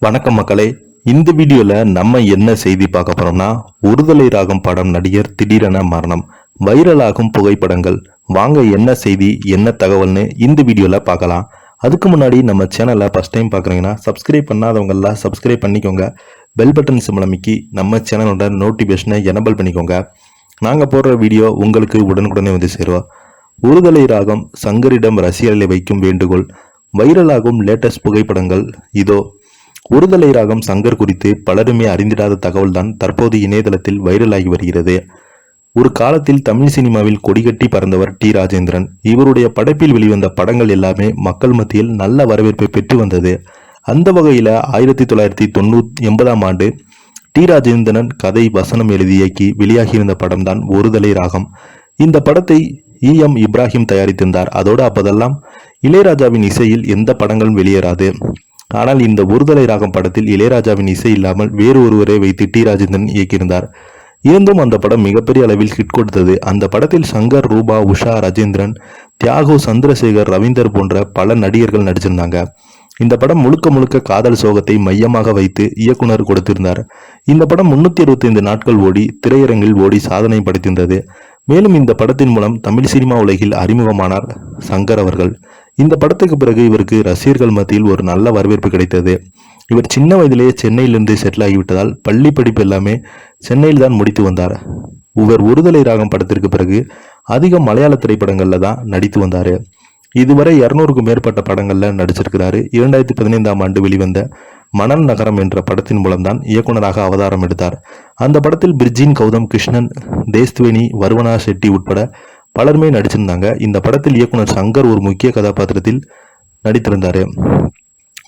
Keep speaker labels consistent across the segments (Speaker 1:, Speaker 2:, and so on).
Speaker 1: வணக்கம் மக்களே. இந்த வீடியோல நம்ம என்ன செய்தி பார்க்க போறோம்னா, ஒருதலை ராகம் படம் நடிகர் திடீரென மரணம், வைரலாகும் புகைப்படங்கள். வாங்க என்ன செய்தி என்ன தகவல்னு இந்த வீடியோல பார்க்கலாம். அதுக்கு முன்னாடி நம்ம சேனலை ஃபர்ஸ்ட் டைம் பார்க்குறீங்கன்னா சப்ஸ்கிரைப் பண்ணாதவங்க எல்லாம் சப்ஸ்கிரைப் பண்ணிக்கோங்க. பெல் பட்டன் சிம்பல் அமைக்கி நம்ம சேனலோட நோட்டிஃபிகேஷனை எனபிள் பண்ணிக்கோங்க. நாங்கள் போடுற வீடியோ உங்களுக்கு உடனுக்குடனே வந்து சேருவோம். ஒருதலை ராகம் சங்கரிடம் ரசிகர்களை வைக்கும் வேண்டுகோள். வைரலாகும் லேட்டஸ்ட் புகைப்படங்கள் இதோ. ஒருதலை ராகம் சங்கர் குறித்து பலருமே அறிந்திடாத தகவல் தான் தற்போது இணையதளத்தில் வைரலாகி வருகிறது. ஒரு காலத்தில் தமிழ் சினிமாவில் கொடிகட்டி பறந்தவர் டி ராஜேந்திரன். இவருடைய படைப்பில் வெளிவந்த படங்கள் எல்லாமே மக்கள் மத்தியில் நல்ல வரவேற்பை பெற்று வந்தது. அந்த வகையில 1980ஆம் ஆண்டு டி ராஜேந்திரன் கதை வசனம் எழுதி இயக்கி வெளியாகியிருந்த படம் தான் ஒருதலை ராகம். இந்த படத்தை EM இப்ராஹிம் தயாரித்திருந்தார். அதோடு அப்போதெல்லாம் இளையராஜாவின் இசையில் எந்த படங்களும் வெளியேறாது. ஆனால் இந்த ஒருதலை ராகம் படத்தில் இளையராஜாவின் இசை இல்லாமல் வேறு ஒருவரை வைத்து டி ராஜேந்திரன் இயக்கியிருந்தார். இருந்தும் அந்த படம் மிகப்பெரிய அளவில் ஹிட் கொடுத்தது. அந்த படத்தில் சங்கர், ரூபா, உஷா, ராஜேந்திரன், தியாகு, சந்திரசேகர், ரவீந்தர் போன்ற பல நடிகர்கள் நடிச்சிருந்தாங்க. இந்த படம் முழுக்க முழுக்க காதல் சோகத்தை மையமாக வைத்து இயக்குனர் கொடுத்திருந்தார். இந்த படம் 365 நாட்கள் ஓடி திரையரங்கில் ஓடி சாதனை படைத்திருந்தது. மேலும் இந்த படத்தின் மூலம் தமிழ் சினிமா உலகில் அறிமுகமானார் சங்கர் அவர்கள். இந்த படத்துக்கு பிறகு இவருக்கு ரசிகர்கள் மத்தியில் ஒரு நல்ல வரவேற்பு கிடைத்தது. இவர் சின்ன வயதிலேயே சென்னையிலிருந்து செட்டில் ஆகிவிட்டதால் பள்ளி படிப்பு எல்லாமே சென்னையில் தான் முடித்து வந்தார். இவர் ஒருதலை ராகம் படத்திற்கு பிறகு அதிக மலையாள திரைப்படங்கள்ல தான் நடித்து வந்தார். இதுவரை 200க்கும் மேற்பட்ட படங்கள்ல நடிச்சிருக்கிறாரு. 2015ஆம் ஆண்டு வெளிவந்த மணல் நகரம் என்ற படத்தின் மூலம்தான் இயக்குனராக அவதாரம் எடுத்தார். அந்த படத்தில் பிர்ஜின் கௌதம், கிருஷ்ணன், தேஸ்வேனி, வருவனா செட்டி உட்பட பலருமே நடிச்சிருந்தாங்க. இந்த படத்தில் இயக்குனர் சங்கர் ஒரு முக்கிய கதாபாத்திரத்தில் நடித்திருந்தார்.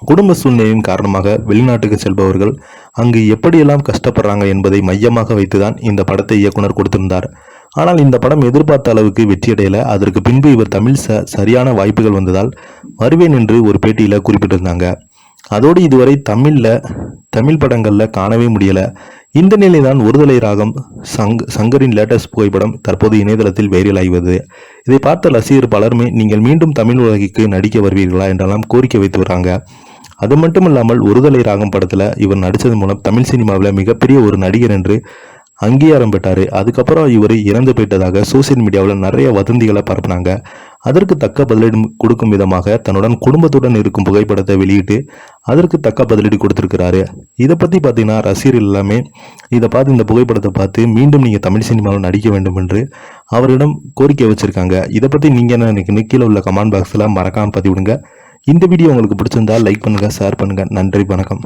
Speaker 1: குடும்ப சூழ்நிலையின் காரணமாக வெளிநாட்டுக்கு செல்பவர்கள் அங்கு எப்படியெல்லாம் கஷ்டப்படுறாங்க என்பதை மையமாக வைத்துதான் இந்த படத்தை இயக்குனர் கொடுத்திருந்தார். ஆனால் இந்த படம் எதிர்பார்த்த அளவுக்கு வெற்றியடையல. அதற்கு பின்பு இவர் சரியான வாய்ப்புகள் வந்ததால் வருவேன் என்று ஒரு பேட்டியில குறிப்பிட்டிருந்தாங்க. அதோடு இதுவரை தமிழ் படங்கள்ல காணவே முடியல. இந்த நிலைதான் ஒருதலை ராகம் சங்கரின் லேட்டஸ்ட் புகைப்படம் தற்போது இணையதளத்தில் வைரலாகி வருது. இதை பார்த்த ரசிகர் பலருமே நீங்கள் மீண்டும் தமிழ் உலகிற்கு நடிக்க வருவீர்களா என்றெல்லாம் கோரிக்கை வைத்து வராங்க. அது மட்டும் இல்லாமல் ஒருதலை ராகம் படத்துல இவர் நடித்தது மூலம் தமிழ் சினிமாவில் மிகப்பெரிய ஒரு நடிகர் என்று அங்கீகாரம் பெற்றாரு. அதுக்கப்புறம் இவர் இறந்து போயிட்டதாக சோசியல் மீடியாவில் நிறைய வதந்திகளை பரப்புனாங்க. அதற்கு தக்க பதிலடி கொடுக்கும் விதமாக தன்னுடன் குடும்பத்துடன் இருக்கும் புகைப்படத்தை வெளியிட்டு அதற்கு தக்க பதிலடி கொடுத்திருக்கிறாரு. இதை பத்தி பார்த்தீங்கன்னா ரசிகர்கள் எல்லாமே இதை பார்த்து இந்த புகைப்படத்தை பார்த்து மீண்டும் நீங்க தமிழ் சினிமாவில் நடிக்க வேண்டும் என்று அவரிடம் கோரிக்கை வச்சிருக்காங்க. இதை பத்தி நீங்க என்ன நினைக்கிறீங்க? கீழே உள்ள கமெண்ட் பாக்ஸ்ல மறக்காம பதிவிடுங்க. இந்த வீடியோ உங்களுக்கு பிடிச்சிருந்தா லைக் பண்ணுங்க, ஷேர் பண்ணுங்க. நன்றி, வணக்கம்.